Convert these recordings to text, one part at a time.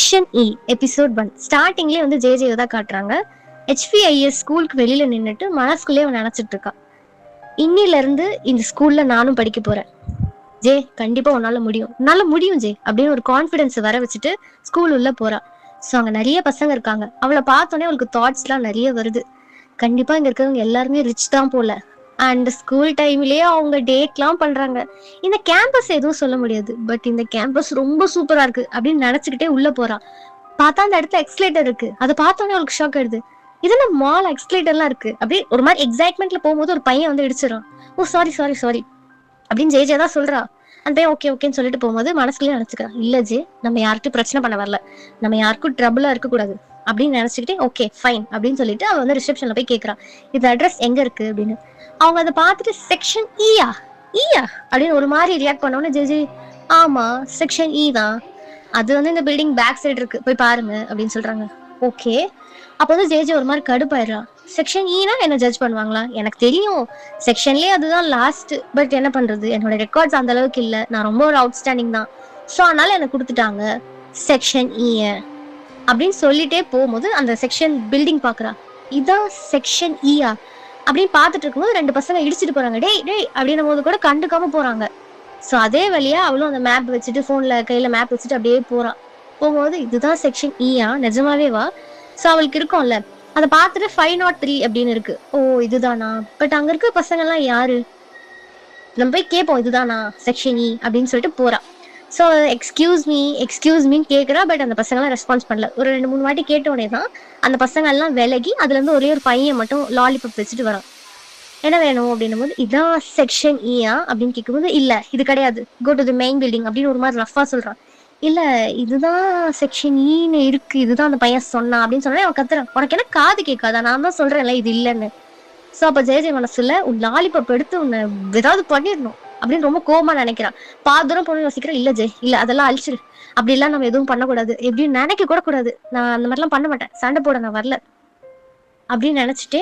Section இ episode 1 ஸ்டார்டிங்லேயே வந்து JJ தான் காட்டுறாங்க. HVIS ஸ்கூலுக்கு வெளியில நின்றுட்டு மனசுக்குள்ளேயே அவன் நினைச்சிட்டு இருக்கான், இன்னில இருந்து இந்த ஸ்கூல்ல நானும் படிக்க போறேன். ஜே, கண்டிப்பா உன்னால முடியும் ஜே அப்படின்னு ஒரு கான்பிடன்ஸ் வர வச்சுட்டு ஸ்கூல் உள்ள போறா. ஸோ அங்க நிறைய பசங்க இருக்காங்க. அவளை பார்த்தோன்னே அவளுக்கு தாட்ஸ் எல்லாம் நிறைய வருது. கண்டிப்பா இங்க இருக்கிறவங்க எல்லாருமே ரிச் தான் போல. அண்ட் ஸ்கூல் டைம்லயே அவங்க டேட்லாம் பண்றாங்க. இந்த கேம்பஸ் எதுவும் சொல்ல முடியாது, பட் இந்த கேம்பஸ் ரொம்ப சூப்பரா இருக்கு அப்படின்னு நினைச்சுக்கிட்டே உள்ள போறா. பார்த்தா அந்த இடத்துல எக்ஸ்கலேட்டர் இருக்கு. அதை பார்த்தோன்னே அவளுக்கு ஷாக் ஆயிடுது. இதுல மால் எக்ஸ்கலேட்டர்லாம் இருக்கு. அப்படி ஒரு மாதிரி எக்ஸைட்மெண்ட்ல போகும்போது ஒரு பையன் வந்து இடிச்சிடறான். ஓ சாரி சாரி சாரி அப்படின்னு ஜே தான் சொல்றா. அந்த பையன் ஓகே ஓகேன்னு சொல்லிட்டு போகும்போது மனசுக்குள்ளே நினைச்சுக்கிறான், இல்ல ஜே, நம்ம யாருக்கும் பிரச்சனை பண்ண வரல, நம்ம யாருக்கும் ட்ரபிளா இருக்கக்கூடாது அப்படின்னு நினைச்சுக்கிட்டே ஓகே ஃபைன் அப்படின்னு சொல்லிட்டு அவ வந்து ரிசப்ஷன்ல போய் கேட்கறான், இது அட்ரஸ் எங்க இருக்கு அப்படின்னு. அவங்க அதை பார்த்துட்டு செக்ஷன் ஈயா அப்படின்னு ஒரு மாதிரி ரியாக்ட் பண்ணோன்னு ஜே ஆமா செக்ஷன் இ தான், அது வந்து இந்த பில்டிங் பேக் சைடு இருக்கு, போய் பாருங்க அப்படின்னு சொல்றாங்க. ஓகே. அப்போ வந்து ஜே ஒரு மாதிரி கடுப்பாயிடுறான். செக்ஷன் ஈனா என்ன ஜட்ஜ் பண்ணுவாங்களா? எனக்கு தெரியும் செக்ஷன்லேயே அதுதான் லாஸ்ட், பட் என்ன பண்றது, என்னோட ரெக்கார்ட்ஸ் அந்த அளவுக்கு இல்லை, நான் ரொம்ப ஒரு அவுட்ஸ்டாண்டிங் தான், ஸோ அதனால எனக்கு கொடுத்துட்டாங்க செக்ஷன் இ அப்படின்னு சொல்லிட்டே போகும்போது அந்த செக்ஷன் பில்டிங் பாக்குறா. இதான் செக்ஷன் இயா அப்படின்னு பார்த்துட்டு இருக்கும்போது ரெண்டு பசங்க இடிச்சிட்டு போறாங்க. டேய் டேய் அப்படின்னும் போது கூட கண்டுக்காம போறாங்க. ஸோ அதே வழியா அவளும் அந்த மேப் வச்சுட்டு போன்ல கையில மேப் வச்சுட்டு அப்படியே போறான். போகும்போது இதுதான் செக்ஷன் இயா, நிஜமாவே வா. ஸோ அவளுக்கு இருக்கும்ல, அதை பார்த்துட்டு 503 அப்படின்னு இருக்கு. ஓ இதுதானா, பட் அங்க இருக்க பசங்க எல்லாம் யாரு, நம்ம போய் கேட்போம் இதுதானா செக்ஷன் இ அப்படின்னு சொல்லிட்டு போறா. ஸோ எக்ஸ்கியூஸ் மீன்னு கேட்குறா. பட் அந்த பசங்களாம் ரெஸ்பான்ஸ் பண்ணல. ஒரு 2-3 வாட்டி கேட்டோடனே தான் அந்த பசங்க எல்லாம் விலகி அதுல இருந்து ஒரே ஒரு பையன் மட்டும் லாலிபப் வச்சுட்டு வரான். என்ன வேணும் அப்படின்னும் போது இதான் செக்ஷன் இயா அப்படின்னு கேட்கும்போது இல்ல இது கிடையாது, go to the main building அப்படின்னு ஒரு மாதிரி ரஃபா சொல்றான். இல்ல இதுதான் செக்ஷன் ஈன்னு இருக்கு, இதுதான் அந்த பையன் சொன்னான் அப்படின்னு சொன்னா அவன் கத்துறான், உனக்கு என்ன காது கேட்காதா, நான் தான் சொல்றேன்ல இது இல்லைன்னு. ஸோ அப்ப ஜெய மனசுல உன் லாலிபப் எடுத்து உன்னை ஏதாவது பண்ணிடணும் அப்படின்னு ரொம்ப கோபமா நினைக்கிறான். பாதூரம் பொண்ணு யோசிக்கிறேன், இல்ல ஜெய் இல்ல அதெல்லாம் அழிச்சிரு, அப்படிலாம் நம்ம எதுவும் பண்ணக்கூடாது, எப்படின்னு நினைக்க கூட கூடாது, நான் அந்த மாதிரிலாம் பண்ண மாட்டேன், சண்டை போட நான் வரல அப்படின்னு நினைச்சிட்டு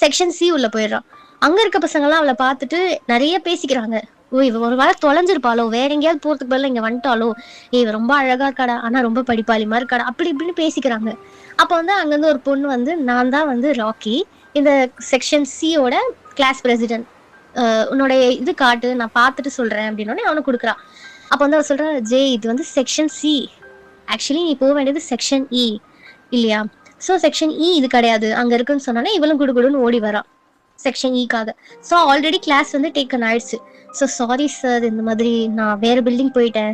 செக்ஷன் சி உள்ள போயிடுறான். அங்க இருக்க பசங்க எல்லாம் அவளை பார்த்துட்டு நிறைய பேசிக்கிறாங்க. ஓ இவ ஒரு வேளை தொலைஞ்சிருப்பாளோ, வேற எங்கேயாவது போறதுக்கு பதிலா இங்க வந்துட்டாலோ, இவ ரொம்ப அழகா இருக்காடா, ஆனா ரொம்ப படிப்பாளிமா இருக்காடா, அப்படி இப்படின்னு பேசிக்கிறாங்க. அப்ப வந்து அங்கிருந்து ஒரு பொண்ணு வந்து நான் தான் வந்து ராக்கி, இந்த செக்ஷன் சியோட கிளாஸ் பிரசிடென்ட், உன்னோட இது காட்டு நான் பார்த்துட்டு சொல்றேன் அப்படின்னு அவனுக்கு கொடுக்குறான். அப்ப வந்து அவ சொல்ற, ஜே இது வந்து செக்ஷன் சி, ஆக்சுவலி நீ போக வேண்டியது செக்ஷன் இ இல்லையா, ஸோ செக்ஷன் இ இது கிடையாது அங்க இருக்குன்னு சொன்னானே இவளும் குடுகுடுன்னு ஓடி வரான் செக்ஷன் இக்காக. ஸோ ஆல்ரெடி கிளாஸ் வந்து டேக்கன் ஆயிடுச்சு. ஸோ சாரி சார், இந்த மாதிரி நான் வேற பில்டிங் போயிட்டேன்.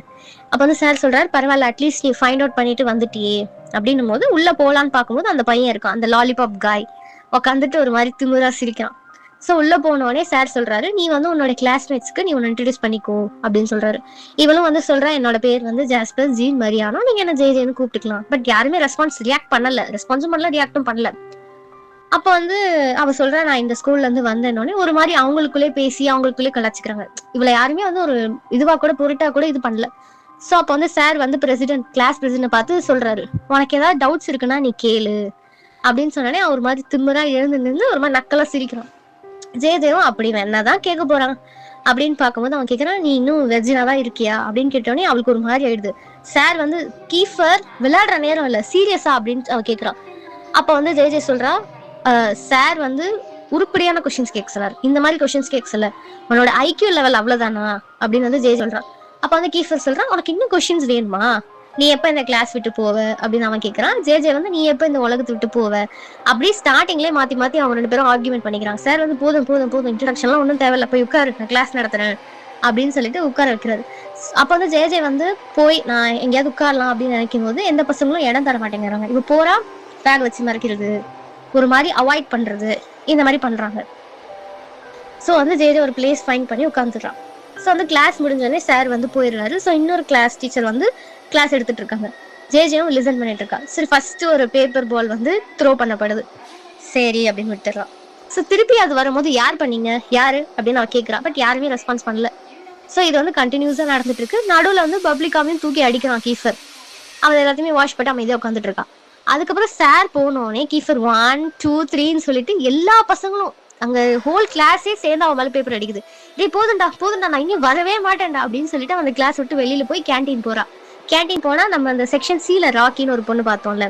அப்போ வந்து சார் சொல்றாரு, பரவாயில்ல அட்லீஸ்ட் நீ ஃபைண்ட் அவுட் பண்ணிட்டு வந்துட்டியே அப்படின்னும் போது உள்ள போலான்னு பார்க்கும்போது அந்த பையன் இருக்கான், அந்த லாலிபாப் காய் உட்காந்துட்டு ஒரு மாதிரி திமுறா சிரிக்கிறான். ஸோ உள்ள போனோடனே சார் சொல்றாரு, நீ வந்து உன்னோட கிளாஸ்மேட்ஸ்க்கு நீ உன்னை இன்ட்ரடியூஸ் பண்ணிக்கோ அப்படின்னு சொல்றாரு. இவளும் வந்து சொல்றா, என்னோட பேர் வந்து ஜாஸ்பர் ஜீன் மரியானோ, நீங்க என்ன ஜேஜேன்னு கூப்பிட்டுக்கலாம். பட் யாருமே ரெஸ்பான்ஸும் பண்ணல ரியாக்டும் பண்ணல. அப்ப வந்து அவ சொல்றா, நான் இந்த ஸ்கூல்ல இருந்து வந்தேன்னொடனே ஒரு மாதிரி அவங்களுக்குள்ளே பேசி அவங்களுக்குள்ளே கலாச்சிக்கிறாங்க. இவளை யாருமே வந்து ஒரு இதுவா கூட பொருட்டா கூட இது பண்ணல. ஸோ அப்போ வந்து சார் வந்து கிளாஸ் பிரசிடென்ட் பார்த்து சொல்றாரு, உனக்கு ஏதாவது டவுட்ஸ் இருக்குன்னா நீ கேளு அப்படின்னு சொன்னோடனே அவர் மாதிரி திமுறா எழுந்து நின்று ஒரு மாதிரி நக்கலா சிரிக்கிறான். ஜெயதேவும் அப்படி என்னதான் கேட்க போறான் அப்படின்னு பார்க்கும்போது அவன் கேட்கறான், நீ இன்னும் வெர்ஜினாதான் இருக்கியா அப்படின்னு கேட்டோடனே அவளுக்கு ஒரு மாதிரி ஆயிடுது. சார் வந்து கீஃபர் விளையாடுற நேரம் இல்ல சீரியஸா அப்படின்னு அவ கேட்கறான். அப்ப வந்து ஜெய சொல்றா, சார் வந்து உருப்படியான கொஸ்டின்ஸ் கேட்க சொல்லார், இந்த மாதிரி கொஸ்டின்ஸ் கேட்க சொல்ல, உன்னோட ஐக்கியூ லெவல் அவ்வளவுதானா அப்படின்னு வந்து ஜெய சொல்றான். அப்ப வந்து கீஃபர் சொல்றான், உனக்கு இன்னும் கொஸ்டின்ஸ் வேணுமா, நீ எப்ப இந்த கிளாஸ் விட்டு போவ அப்படின்னு அவன் கேட்கறான். ஜே வந்து நீ எப்ப இந்த உலகத்தை விட்டு போவ அப்படி ஸ்டார்டிங்லேயே மாத்தி அவங்க ரெண்டு பேரும் ஆர்குமெண்ட் பண்ணிக்கிறாங்க. சார் வந்து போதும் இன்ட்ரடக்ஷன்லாம் ஒன்றும் தேவையில்ல, போய் உட்காரு நான் கிளாஸ் நடத்துறேன் அப்படின்னு சொல்லிட்டு உட்கார வைக்கிறாரு. அப்ப வந்து ஜே வந்து போய் நான் எங்கேயாவது உட்காரலாம் அப்படின்னு நினைக்கும் போது எந்த பசங்களும் இடம் தர மாட்டேங்கிறாங்க. இப்ப போறா பேக் வச்சு மறைக்கிறது, ஒரு மாதிரி அவாய்ட் பண்றது, இந்த மாதிரி பண்றாங்க. ஸோ வந்து ஜே ஒரு பிளேஸ் ஃபைண்ட் பண்ணி உட்காந்துடுறான். ஸோ வந்து கிளாஸ் முடிஞ்சோடனே சார் வந்து போயிடுறாரு. ஸோ இன்னொரு கிளாஸ் டீச்சர் வந்து கிளாஸ் எடுத்துட்டு இருக்காங்க. ஜேஜேவும் லிசன் பண்ணிட்டு இருக்கா. சரி ஃபர்ஸ்ட் ஒரு பேப்பர் பால் வந்து த்ரோ பண்ணப்படுது, சரி அப்படின்னு விட்டுறான். ஸோ திருப்பி அது வரும்போது யார் பண்ணீங்க யாரு அப்படின்னு அவ கேட்கிறா. பட் யாருமே ரெஸ்பான்ஸ் பண்ணல. ஸோ இது வந்து கண்டினியூஸா நடந்துட்டு இருக்கு. நடுவில் வந்து பப்ளிக்காவையும் தூக்கி அடிக்கிறான் கீஃபர். அவன் எல்லாத்தையுமே வாஷ் பண்ணி அமைதியாக உட்காந்துட்டு இருக்கான். அதுக்கப்புறம் சார் போனோடனே கீஃபர் 1 2 3ன்னு சொல்லிட்டு எல்லா பசங்களும் அங்க ஹோல் கிளாஸே சேர்ந்து அவன் மேல பேப்பர் அடிக்குது. டேய் போதுண்டா நான் இங்கே வரவே மாட்டேன்டா அப்படின்னு சொல்லிட்டு அந்த கிளாஸ் விட்டு வெளியில போய் கேன்டீன் போறா. கேண்டீன் போனா நம்ம அந்த செக்ஷன் சில ராக்கின்னு ஒரு பொண்ணு பார்த்தோம்ல,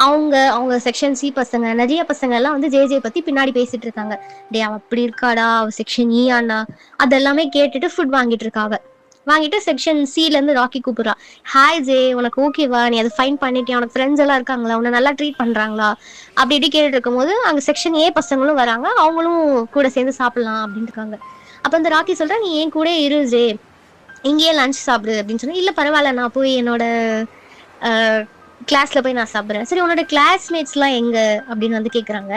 அவங்க அவங்க செக்ஷன் சி பசங்க நிறைய பசங்க எல்லாம் வந்து ஜே பத்தி பின்னாடி பேசிட்டு இருக்காங்க. டே அவ அப்படி இருக்காடா, அவ செக்ஷன் ஈயாண்டா, அதெல்லாமே கேட்டுட்டு ஃபுட் வாங்கிட்டு இருக்காங்க. வாங்கிட்டு செக்ஷன் சில இருந்து ராக்கி கூப்பிடுறா. ஹாய் ஜே, உனக்கு ஓகேவா, நீ அதை ஃபைன் பண்ணிட்டியா, உனக்கு ஃப்ரெண்ட்ஸ் எல்லாம் இருக்காங்களா, உன்னை நல்லா ட்ரீட் பண்றாங்களா, அப்படி இப்படி கேட்டுட்டு இருக்கும்போது அங்க செக்ஷன் ஏ பசங்களும் வராங்க, அவங்களும் கூட சேர்ந்து சாப்பிடலாம் அப்படின்னு இருக்காங்க. அப்ப அந்த ராக்கி சொல்றா, நீ ஏன் கூட இரு ஜே, இங்கேயே லஞ்ச் சாப்பிடு அப்படின்னு சொன்னா, இல்ல பரவாயில்ல நான் போய் என்னோட கிளாஸ்ல போய் நான் சாப்பிட்றேன். சரி உன்னோட கிளாஸ்மேட்ஸ் எல்லாம் எங்க அப்படின்னு வந்து கேக்குறாங்க.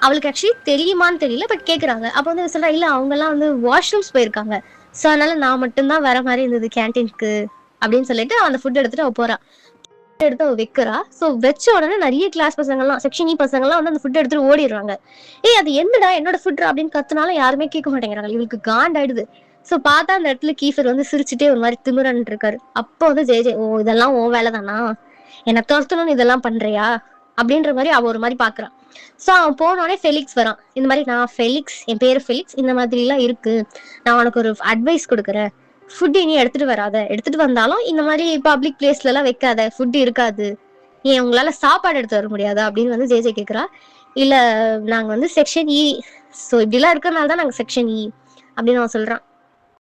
அவளுக்கு ஆக்சுவலி தெரியுமான்னு தெரியல, பட் கேக்குறாங்க. அப்ப வந்து சொல்றா, இல்ல அவங்க எல்லாம் வந்து வாஷ்ரூம்ஸ் போயிருக்காங்க, சோ அதனால நான் மட்டும்தான் வர மாதிரி இருந்தது கேன்டீனுக்கு அப்படின்னு சொல்லிட்டு அந்த ஃபுட் எடுத்துட்டு அவ போறா. எடுத்து அவ வைக்கிறா. சோ வச்ச உடனே நிறைய கிளாஸ் பசங்க எல்லாம் செக்ஷன் இ பசங்க எல்லாம் வந்து அந்த ஃபுட் எடுத்துட்டு ஓடிடுறாங்க. ஏய் அது என்னடா என்னோட ஃபுட் அப்படின்னு கத்துனாலும் யாருமே கேட்க மாட்டேங்கிறாங்க. இவளுக்கு காண்டாயிடுது. சோ பார்த்தா அந்த இடத்துல கீஃபர் வந்து சிரிச்சுட்டே ஒரு மாதிரி திமிரன் இருக்காரு. அப்போ வந்து ஜே ஓ இதெல்லாம் உன் வேலை தானா, என்ன துரத்தணும்னு இதெல்லாம் பண்றியா அப்படின்ற மாதிரி அவ ஒரு மாதிரி பாக்குறான். சோ அவன் போனோடனே ஃபெலிக்ஸ் வரான். இந்த மாதிரி நான் ஃபெலிக்ஸ், என் பேரு ஃபெலிக்ஸ், இந்த மாதிரி எல்லாம் இருக்கு, நான் உனக்கு ஒரு அட்வைஸ் கொடுக்குறேன். ஃபுட் இனி எடுத்துட்டு வராத, எடுத்துட்டு வந்தாலும் இந்த மாதிரி பப்ளிக் பிளேஸ்ல எல்லாம் வைக்காத, ஃபுட் இருக்காது, ஏன் உங்களால சாப்பாடு எடுத்து வர முடியாதா அப்படின்னு வந்து ஜே கேக்குறா. இல்ல நாங்க வந்து செக்ஷன் இ, சோ இப்படி எல்லாம் இருக்கிறதுனால தான் நாங்க செக்ஷன் இ அப்படின்னு அவன் சொல்றான்.